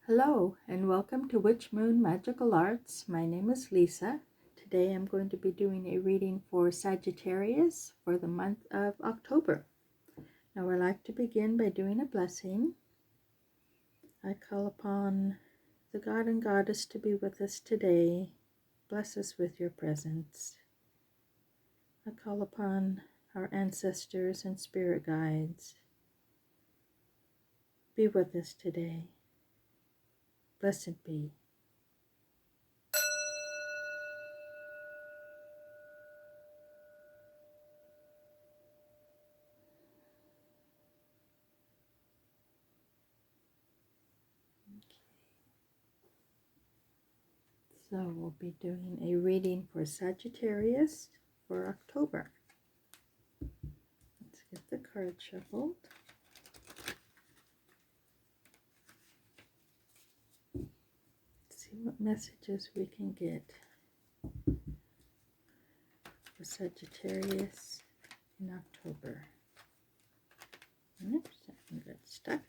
Hello and welcome to Witch Moon Magical Arts. My name is Lisa. Today I'm going to be doing a reading for Sagittarius for the month of October. Now I'd like to begin by doing a blessing. I call upon the God and Goddess to be with us today. Bless us with your presence. I call upon our ancestors and spirit guides. Be with us today. Blessed be. So we'll be doing a reading for Sagittarius for October. Let's get the card shuffled. Let's see what messages we can get for Sagittarius in October. Oops, I got stuck.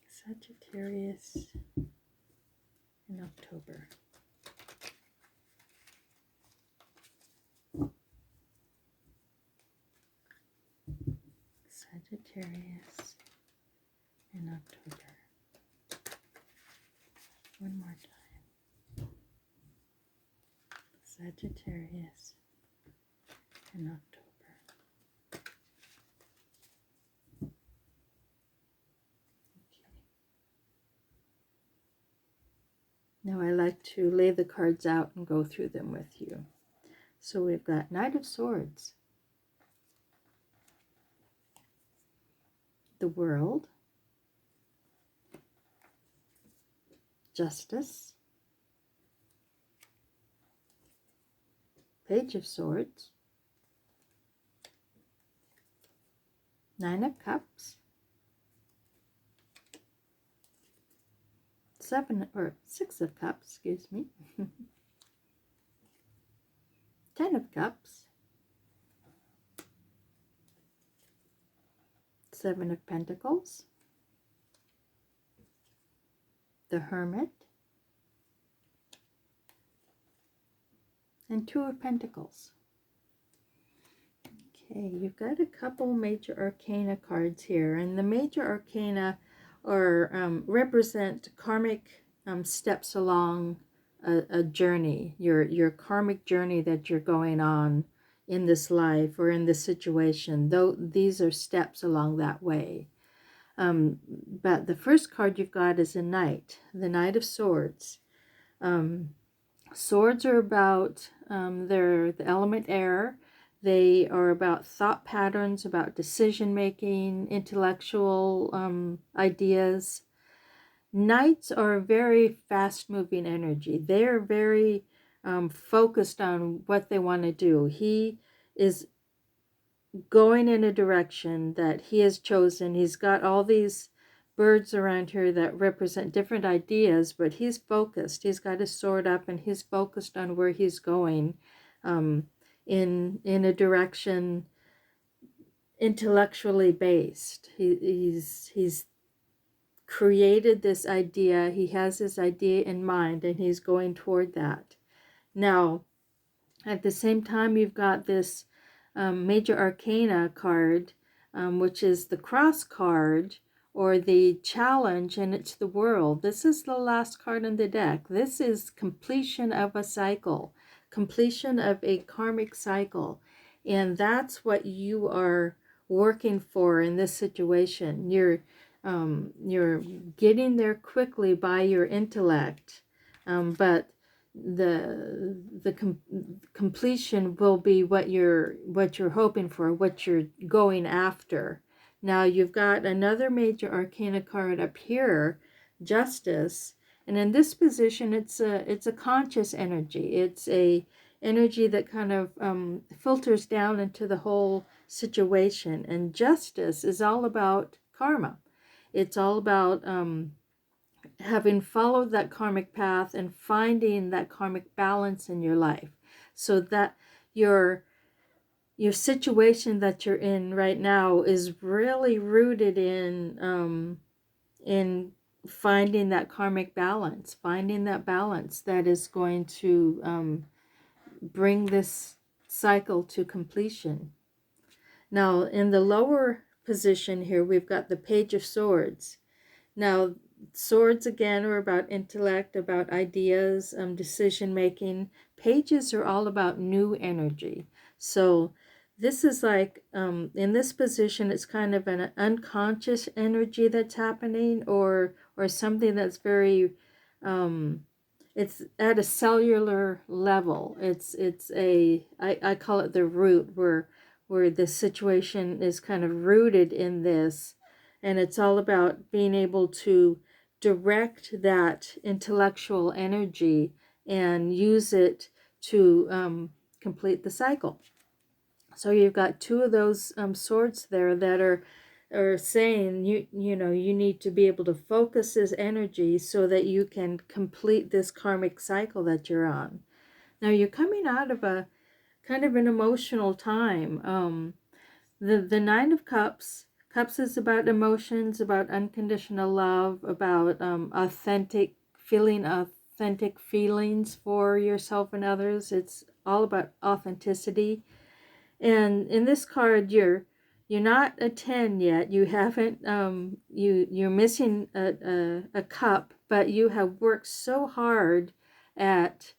Sagittarius in October. Sagittarius in October. One more time. Sagittarius in October. Now I like to lay the cards out and go through them with you. So we've got Knight of Swords, the World, Justice, Page of Swords, Nine of Cups, Six of Cups, excuse me, Ten of Cups, Seven of Pentacles, the Hermit, and Two of Pentacles. Okay, you've got a couple major arcana cards here, and the major arcana are represent karmic steps along a journey, your karmic journey that you're going on in this life or in this situation. Though these are steps along that way. But the first card you've got is a Knight, the Knight of Swords. Swords are about, they're the element air. They are about thought patterns, about decision making, intellectual ideas. Knights are very fast moving energy. They're very focused on what they want to do. He is going in a direction that he has chosen. He's got all these birds around here that represent different ideas, but he's focused. He's got his sword up and he's focused on where he's going in a direction intellectually based. He's created this idea. He has this idea in mind and he's going toward that. Now, at the same time, you've got this major arcana card, which is the cross card or the challenge, and it's the World. This is the last card in the deck. This is completion of a cycle, completion of a karmic cycle, and that's what you are working for in this situation. You're getting there quickly by your intellect, but the completion will be what you're hoping for, what you're going after. Now you've got another major arcana card up here, Justice, and in this position it's a conscious energy. It's a energy that kind of filters down into the whole situation, and justice is all about karma. It's all about having followed that karmic path and finding that karmic balance in your life, so that you're your situation that you're in right now is really rooted in finding that karmic balance, finding that balance that is going to bring this cycle to completion. Now, in the lower position here, we've got the Page of Swords. Now, swords again are about intellect, about ideas, decision making. Pages are all about new energy. So this is like, in this position, it's kind of an unconscious energy that's happening, or something that's very, it's at a cellular level. I call it the root, where the situation is kind of rooted in this, and it's all about being able to direct that intellectual energy and use it to complete the cycle. So you've got two of those swords there that are saying you need to be able to focus this energy so that you can complete this karmic cycle that you're on. Now you're coming out of a kind of an emotional time. The Nine of Cups. Cups is about emotions, about unconditional love, about authentic feelings for yourself and others. It's all about authenticity. And in this card, you're not a 10 yet. You haven't you're missing a cup, but you have worked so hard at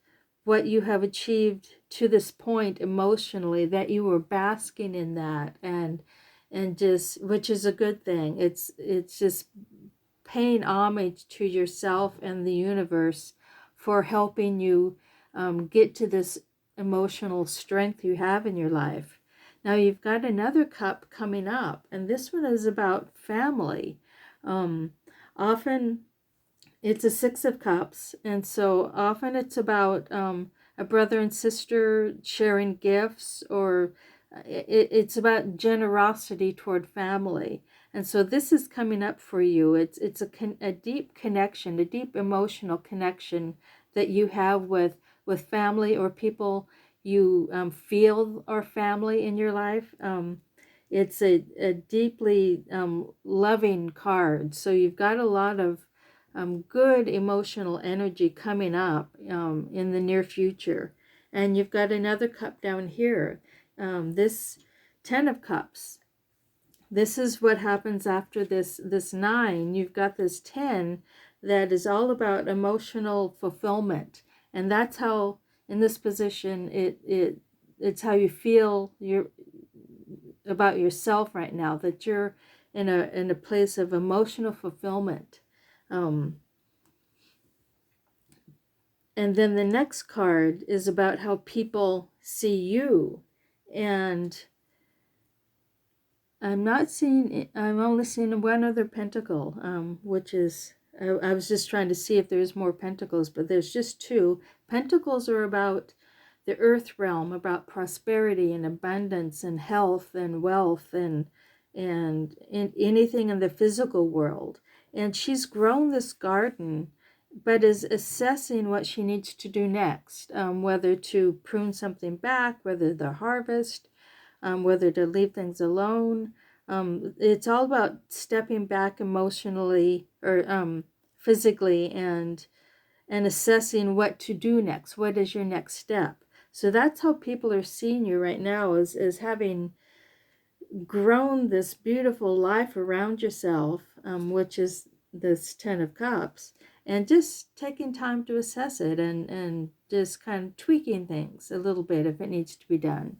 what you have achieved to this point emotionally that you were basking in that, and just, which is a good thing. It's just paying homage to yourself and the universe for helping you get to this emotional strength you have in your life. Now you've got another cup coming up, and this one is about family. Often it's a Six of Cups, and so often it's about a brother and sister sharing gifts, or it's about generosity toward family. And so this is coming up for you. It's a deep connection, a deep emotional connection that you have with family, or people you feel are family in your life. It's a deeply loving card. So you've got a lot of good emotional energy coming up in the near future. And you've got another cup down here. This 10 of Cups. This is what happens after this 9. You've got this 10 that is all about emotional fulfillment. And that's how, in this position, it's how you feel about yourself right now, that you're in a place of emotional fulfillment. And then the next card is about how people see you. And I'm only seeing one other pentacle, which is, I was just trying to see if there's more pentacles, but there's just 2. Pentacles are about the earth realm, about prosperity and abundance and health and wealth and anything in the physical world. And she's grown this garden, but is assessing what she needs to do next, whether to prune something back, whether to harvest, whether to leave things alone. It's all about stepping back emotionally or physically and assessing what to do next. What is your next step? So that's how people are seeing you right now, as having grown this beautiful life around yourself, which is this 10 of Cups, and just taking time to assess it and just kind of tweaking things a little bit if it needs to be done.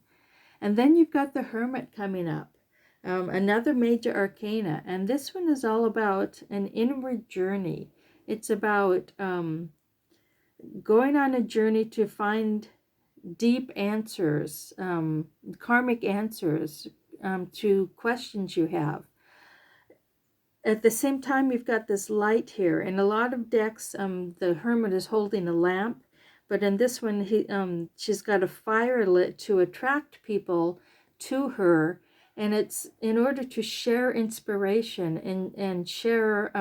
And then you've got the Hermit coming up, another major arcana. And this one is all about an inward journey. It's about going on a journey to find deep answers, karmic answers to questions you have. At the same time, you've got this light here. In a lot of decks, the Hermit is holding a lamp. But in this one, she's got a fire lit to attract people to her. And it's in order to share inspiration and share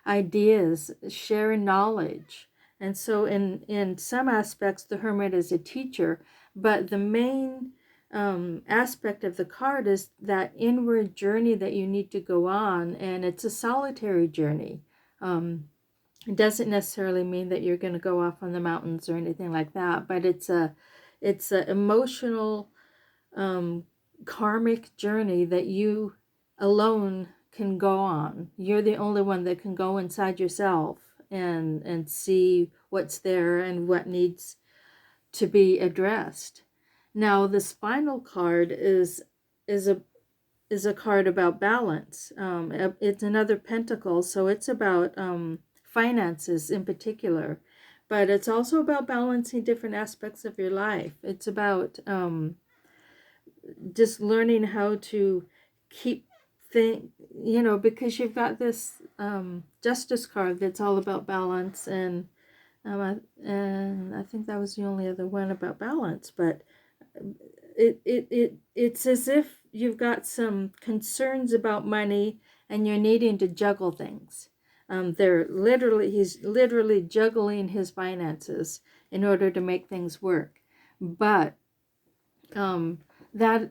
ideas, share knowledge. And so in some aspects, the Hermit is a teacher. But the main aspect of the card is that inward journey that you need to go on, and it's a solitary journey. It doesn't necessarily mean that you're going to go off on the mountains or anything like that, but it's a emotional, karmic journey that you alone can go on. You're the only one that can go inside yourself and see what's there and what needs to be addressed. Now, this final card is a card about balance. It's another pentacle, so it's about finances in particular, but it's also about balancing different aspects of your life. It's about just learning how to keep because you've got this justice card that's all about balance, and I think that was the only other one about balance, but it's as if you've got some concerns about money and you're needing to juggle things. He's literally juggling his finances in order to make things work. But that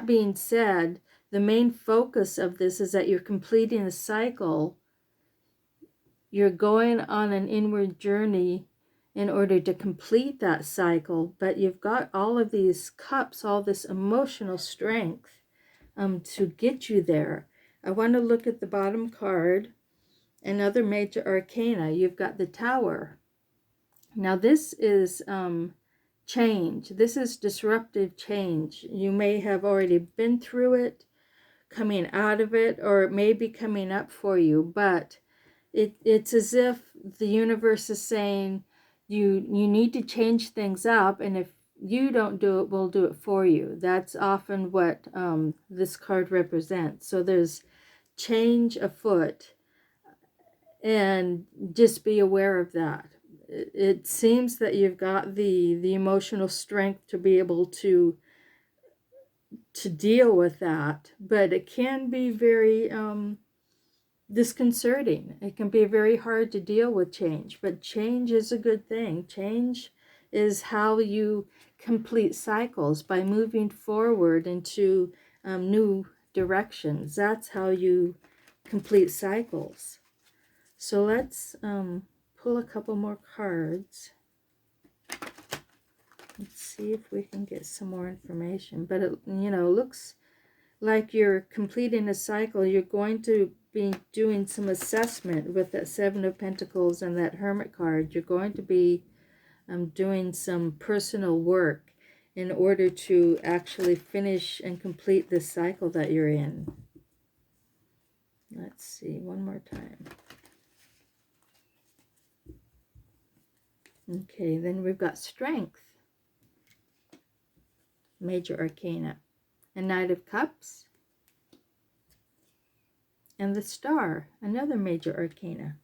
being said, the main focus of this is that you're completing a cycle. You're going on an inward journey in order to complete that cycle, but you've got all of these cups, all this emotional strength to get you there. I want to look at the bottom card, another major arcana. You've got the Tower. Now this is change. This is disruptive change. You may have already been through it, coming out of it, or it may be coming up for you, but it's as if the universe is saying you need to change things up, and if you don't do it, we'll do it for you. That's often what this card represents. So there's change afoot, and just be aware of that. It seems that you've got the emotional strength to be able to deal with that, but it can be very disconcerting. It can be very hard to deal with change, but change is a good thing. Change is how you complete cycles, by moving forward into new directions. That's how you complete cycles. So let's pull a couple more cards. Let's see if we can get some more information. But it looks like you're completing a cycle. You're going to be doing some assessment with that Seven of Pentacles and that Hermit card. You're going to be doing some personal work in order to actually finish and complete this cycle that you're in. Let's see, one more time. Okay, then we've got Strength, major arcana, a Knight of Cups, and the Star, another major arcana.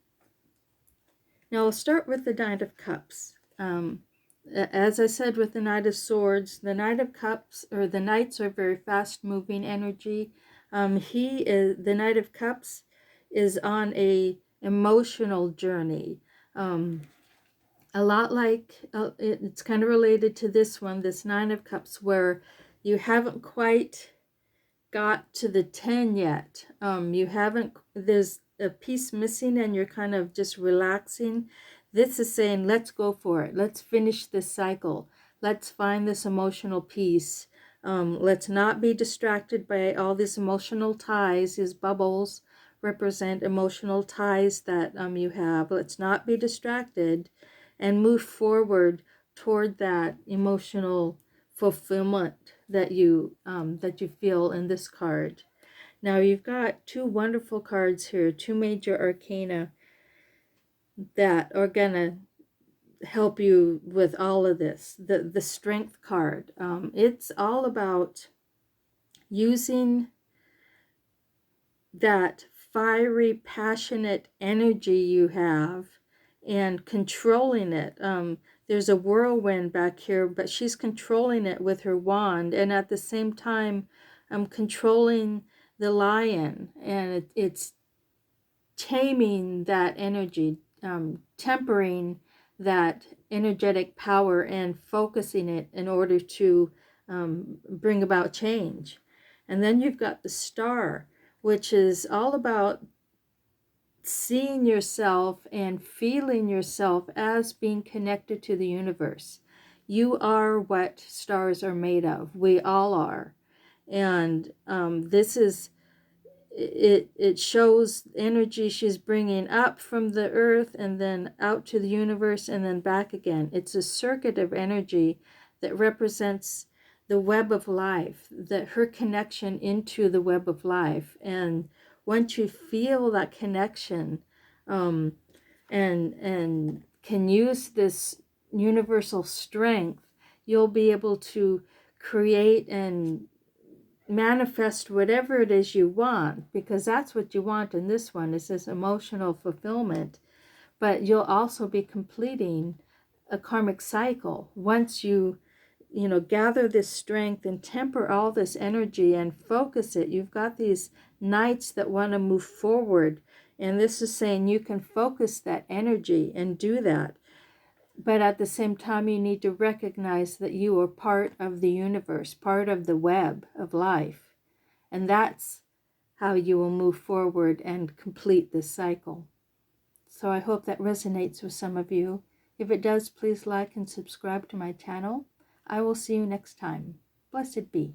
Now I'll start with the Knight of Cups. As I said with the Knight of Swords, the Knight of Cups, or the Knights, are very fast-moving energy. The Knight of Cups is on a emotional journey. A lot like, it's kind of related to this one, this Nine of Cups, where you haven't quite got to the 10 yet. There's a piece missing and you're kind of just relaxing. This is saying, let's go for it. Let's finish this cycle. Let's find this emotional peace. Let's not be distracted by all these emotional ties. These bubbles represent emotional ties that you have. Let's not be distracted and move forward toward that emotional fulfillment that you feel in this card. Now you've got two wonderful cards here, two major arcana that are gonna help you with all of this. The Strength card, it's all about using that fiery, passionate energy you have and controlling it. There's a whirlwind back here, but she's controlling it with her wand, and at the same time controlling the lion, and it's taming that energy, tempering that energetic power and focusing it in order to bring about change. And then you've got the star, which is all about seeing yourself and feeling yourself as being connected to the universe. You are what stars are made of. We all are. And this is, it shows energy she's bringing up from the earth and then out to the universe and then back again. It's a circuit of energy that represents the web of life, that her connection into the web of life. And once you feel that connection, and can use this universal strength, you'll be able to create and manifest whatever it is you want, because that's what you want in this one, is this emotional fulfillment. But you'll also be completing a karmic cycle once you gather this strength and temper all this energy and focus it. You've got these knights that want to move forward, and this is saying you can focus that energy and do that. But at the same time, you need to recognize that you are part of the universe, part of the web of life. And that's how you will move forward and complete this cycle. So I hope that resonates with some of you. If it does, please like and subscribe to my channel. I will see you next time. Blessed be.